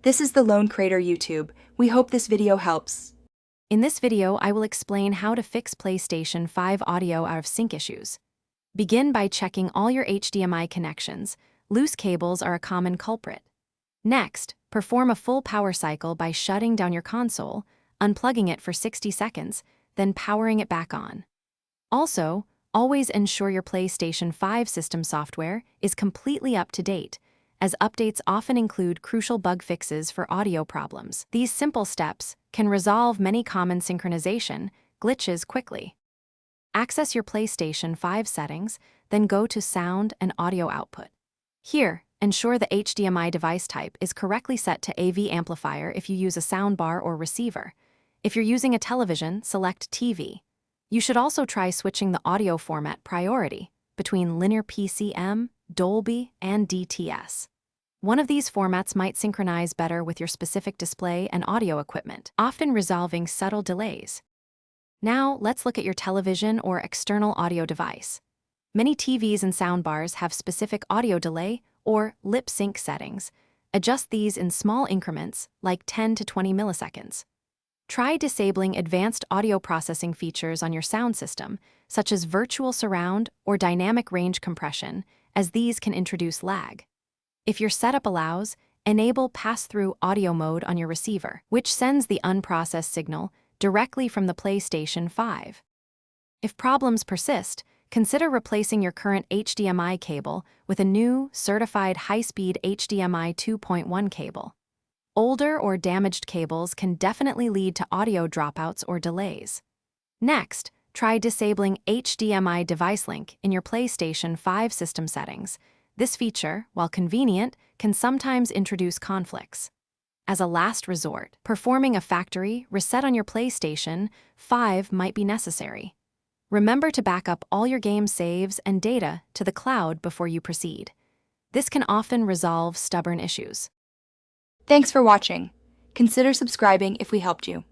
This is the Lone Crater YouTube. We hope this video helps. In this video, I will explain how to fix PlayStation 5 audio out of sync issues. Begin by checking all your HDMI connections. Loose cables are a common culprit. Next, perform a full power cycle by shutting down your console, unplugging it for 60 seconds, then powering it back on. Also, always ensure your PlayStation 5 system software is completely up to date, as updates often include crucial bug fixes for audio problems. These simple steps can resolve many common synchronization glitches quickly. Access your PlayStation 5 settings, then go to Sound and Audio Output. Here, ensure the HDMI device type is correctly set to AV amplifier if you use a soundbar or receiver. If you're using a television, select TV. You should also try switching the audio format priority between linear PCM, Dolby, and DTS. One of these formats might synchronize better with your specific display and audio equipment, often resolving subtle delays. Now, let's look at your television or external audio device. Many TVs and soundbars have specific audio delay or lip sync settings. Adjust these in small increments, like 10 to 20 milliseconds. Try disabling advanced audio processing features on your sound system, such as virtual surround or dynamic range compression, as these can introduce lag. If your setup allows, enable pass-through audio mode on your receiver, which sends the unprocessed signal directly from the PlayStation 5. If problems persist, consider replacing your current HDMI cable with a new, certified high-speed HDMI 2.1 cable. Older or damaged cables can definitely lead to audio dropouts or delays. Next, try disabling HDMI device link in your PlayStation 5 system settings. This feature, while convenient, can sometimes introduce conflicts. As a last resort, performing a factory reset on your PlayStation 5 might be necessary. Remember to back up all your game saves and data to the cloud before you proceed. This can often resolve stubborn issues. Thanks for watching. Consider subscribing if we helped you.